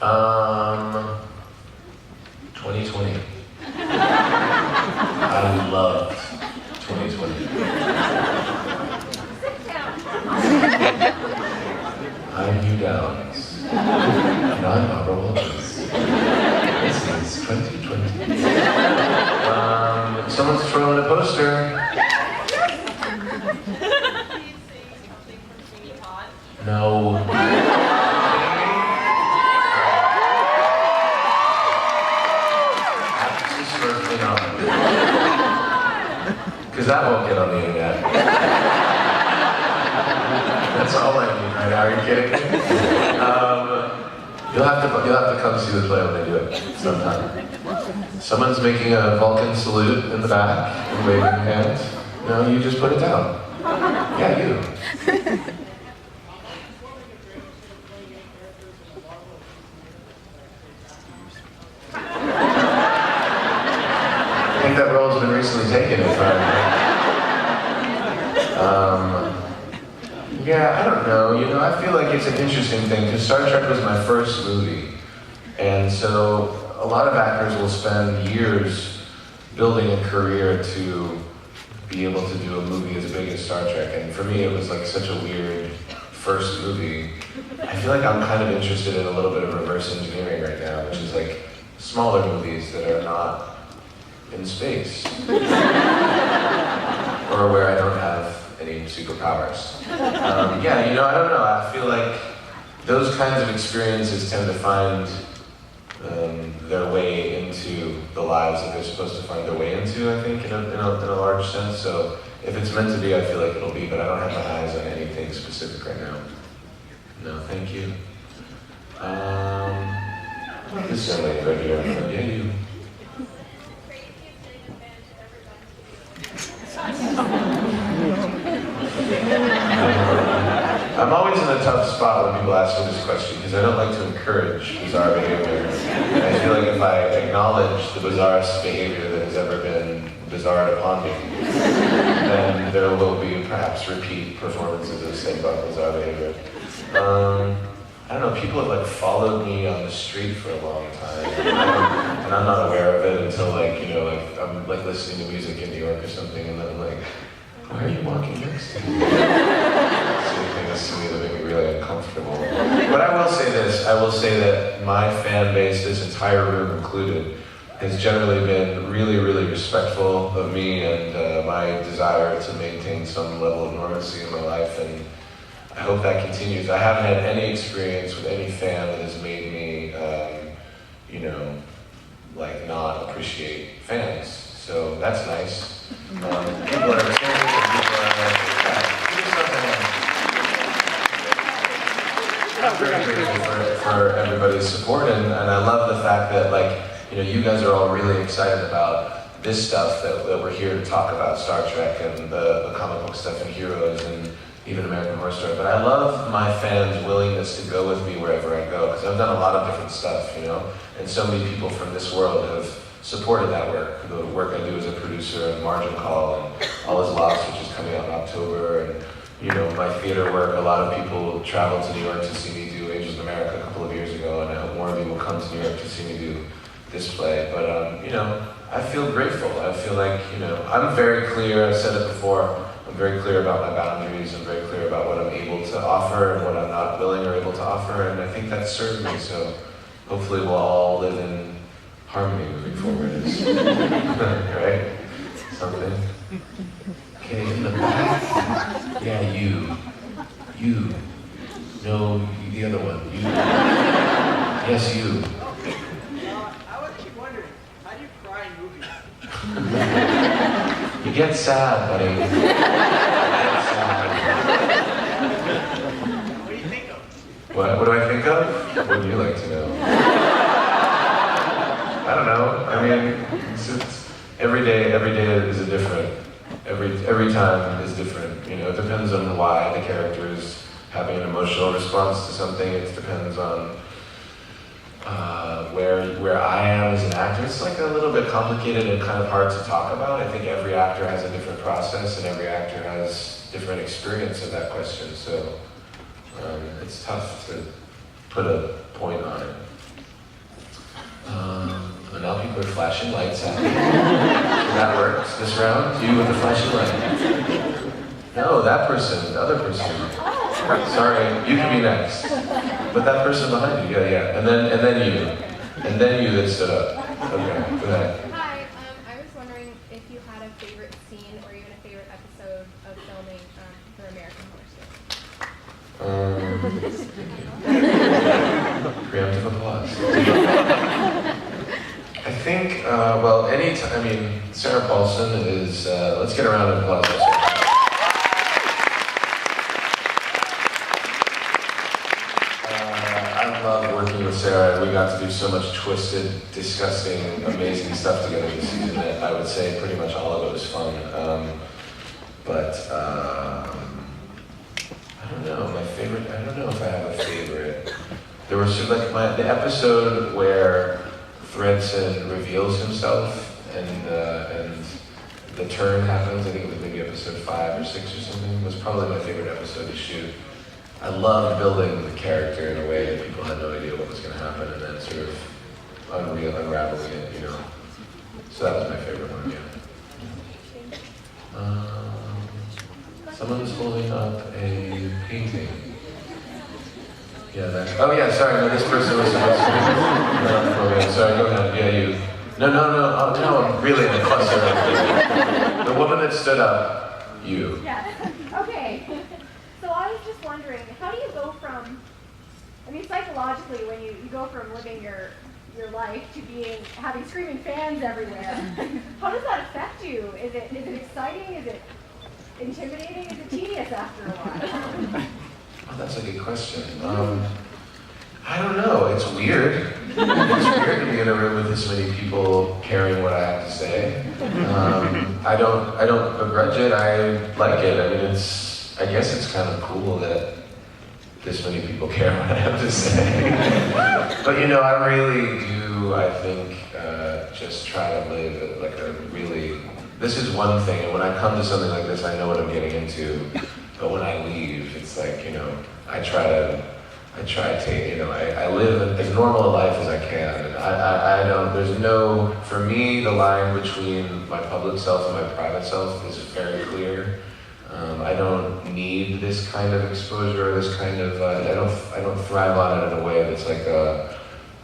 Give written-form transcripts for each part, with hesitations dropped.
2020. I loved 2020. I'm Hugh Downs. And I'm Barbara Walters. This is 2020. Someone's throwing a poster. No. Because that won't get on the internet. That's all I need right now. Are you kidding me? You'll have to come see the play when they do it sometime. Someone's making a Vulcan salute in the back and waving hands. No, you just put it down. Yeah, you. I think that role's been recently taken, if yeah, I don't know. You know, I feel like it's an interesting thing because Star Trek was my first movie, and so a lot of actors will spend years building a career to be able to do a movie as big as Star Trek. And for me, it was like such a weird first movie. I feel like I'm kind of interested in a little bit of reverse engineering right now, which is like smaller movies that are not in space or where I don't have any superpowers. Yeah, you know, I don't know. I feel like those kinds of experiences tend to find their way into the lives that they're supposed to find their way into, I think, in a large sense. So if it's meant to be, I feel like it'll be, but I don't have my eyes on anything specific right now. No, thank you. This young lady right here. Yeah, you. I'm always in a tough spot when people ask me this question because I don't like to encourage bizarre behavior. And I feel like if I acknowledge the bizarrest behavior that has ever been bizarred upon me, then there will be perhaps repeat performances of the same bizarre behavior. I don't know, people have like followed me on the street for a long time, and I'm not aware of it until like, you know, like I'm like listening to music in New York or something, and then I'm like, why are you walking next to me? Saying things to me that make me really uncomfortable. But I will say this, I will say that my fan base, this entire room included, has generally been really, really respectful of me and my desire to maintain some level of normalcy in my life, and I hope that continues. I haven't had any experience with any fan that has made me, you know, like not appreciate fans. So that's nice. People are excited, and people are I'm very grateful for everybody's support, and I love the fact that, like, you know, you guys are all really excited about this stuff that we're here to talk about, Star Trek and the comic book stuff and Heroes and even American Horror Story. But I love my fans' willingness to go with me wherever I go, because I've done a lot of different stuff, you know, and so many people from this world have supported that work. The work I do as a producer and Margin Call and All Is Lost, which is coming out in October, and you know, my theater work. A lot of people traveled to New York to see me do Angels of America a couple of years ago, and I hope more of you will come to New York to see me do this play. But you know, I feel grateful. I feel like, you know, I'm very clear. I've said it before. I'm very clear about my boundaries. I'm very clear about what I'm able to offer and what I'm not willing or able to offer, and I think that's served me. So hopefully we'll all live in harmony moving forward. Right? Something. Okay, in the back. Yeah, you. No, the other one. You. Yes, you. I would keep wondering, how do you cry in movies? You get sad, buddy. You get sad. What do you think of? What do I think of? What would you like to know? I don't know. I mean, it's every day is a different. Every time is different. You know, it depends on why the character is having an emotional response to something. It depends on where I am as an actor. It's like a little bit complicated and kind of hard to talk about. I think every actor has a different process, and every actor has different experience of that question. So it's tough to put a point on it. with flashing lights at me. That works this round. You with the flashing light. No, that person, the other person. Sorry, you can be next. But that person behind you, yeah. And then you. And then you that stood up. Okay, go ahead. Hi, I was wondering if you had a favorite scene or even a favorite episode of filming for American Horror Story. Preemptive applause. I think, well, I mean, Sarah Paulson is, let's get a round of applause for Sarah. I love working with Sarah, and we got to do so much twisted, disgusting, amazing stuff together this season that I would say pretty much all of it was fun. I don't know, my favorite, I don't know if I have a favorite. There was sort of like the episode where Thredson reveals himself and the turn happens, I think it was maybe episode 5 or 6 or something, was probably my favorite episode to shoot. I loved building the character in a way that people had no idea what was going to happen, and then sort of unraveling it, you know. So that was my favorite one, yeah. Someone's holding up a painting. Yeah, oh yeah, sorry, no, this person was supposed to be. Sorry, go ahead, yeah, you. No, I'm really in a cluster. The woman that stood up, you. Yeah, okay. So I was just wondering, how do you go from, I mean, psychologically, when you go from living your life to having screaming fans everywhere, how does that affect you? Is it exciting? Is it intimidating? Is it tedious after a while? Oh, that's a good question. I don't know. It's weird. It's weird to be in a room with this many people caring what I have to say. I don't begrudge it. I like it. I mean, I guess it's kind of cool that this many people care what I have to say. But you know, I really do, I think, just try to live it like a really, this is one thing, and when I come to something like this, I know what I'm getting into. But when I leave, it's like, you know, I try to, you know, I live as normal a life as I can. And I don't, there's no, for me, the line between my public self and my private self is very clear. I don't need this kind of exposure, or this kind of, I don't thrive on it in a way that's like a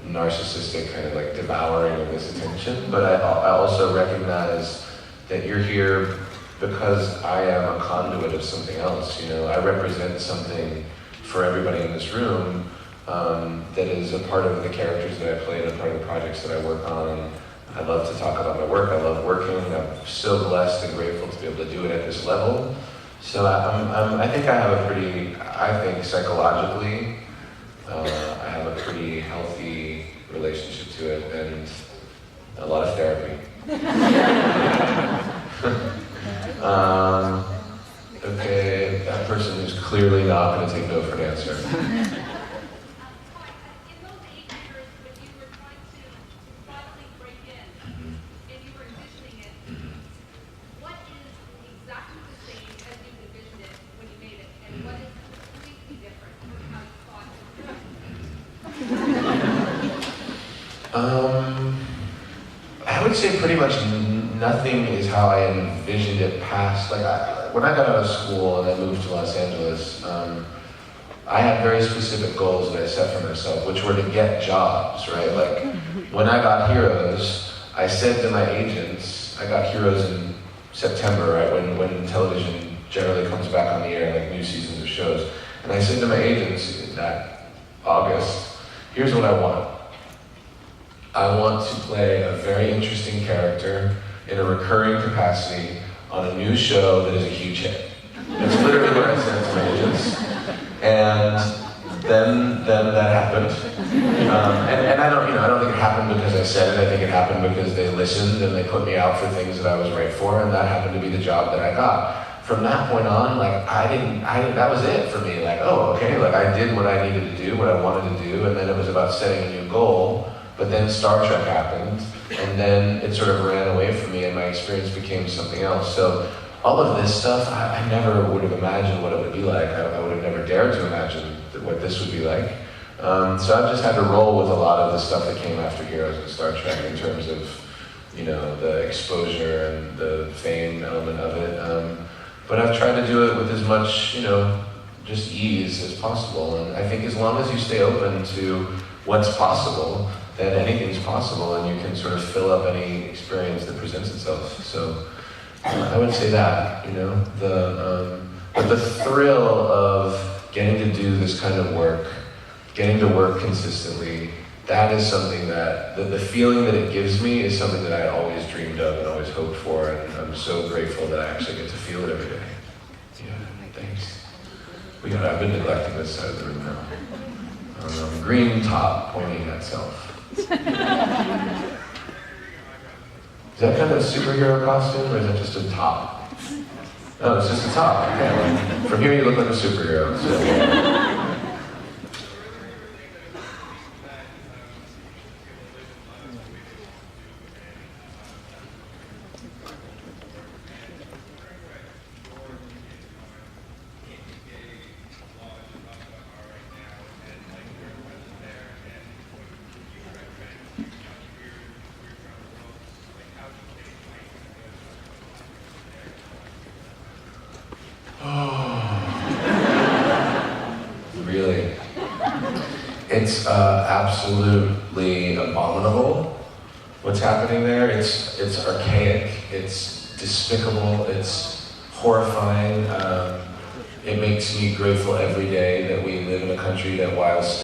narcissistic kind of like devouring of this attention. But I also recognize that you're here because I am a conduit of something else. You know, I represent something for everybody in this room that is a part of the characters that I play and a part of the projects that I work on. I love to talk about my work. I love working. I'm so blessed and grateful to be able to do it at this level. So I think I have a pretty, I think psychologically, I have a pretty healthy relationship to it and a lot of therapy. Okay, that person who's clearly not going to take no for an answer. I would say pretty much nothing is how I envisioned it past, like when I got out of school and I moved to Los Angeles, I had very specific goals that I set for myself, which were to get jobs, right? Like when I got Heroes, I said to my agents, I got Heroes in September, right? When television generally comes back on the air, like new seasons of shows. And I said to my agents in that August, here's what I want. I want to play a very interesting character in a recurring capacity on a new show that is a huge hit. That's literally what I said to my agents. And then that happened. And I don't think it happened because I said it. I think it happened because they listened and they put me out for things that I was right for, and that happened to be the job that I got. From that point on, like that was it for me. Like, oh, okay, like I did what I needed to do, what I wanted to do, and then it was about setting a new goal. But then Star Trek happened, and then it sort of ran away from me, and my experience became something else. So all of this stuff, I never would have imagined what it would be like. I would have never dared to imagine what this would be like. So I've just had to roll with a lot of the stuff that came after Heroes and Star Trek in terms of you know, the exposure and the fame element of it. But I've tried to do it with as much, you know, just ease as possible. And I think as long as you stay open to what's possible, then anything's possible, and you can sort of fill up any experience that presents itself. So I would say that, you know, but the thrill of getting to do this kind of work, getting to work consistently, that is something that, the feeling that it gives me is something that I always dreamed of and always hoped for, and I'm so grateful that I actually get to feel it every day. Yeah, thanks. I've been neglecting this side of the room now. Green top pointing at self. Is that kind of a superhero costume, or is that just a top? Oh, it's just a top. Okay, well, from here you look like a superhero. So. Really? It's absolutely abominable what's happening there. It's archaic, it's despicable, it's horrifying. It makes me grateful every day that we live in a country that, while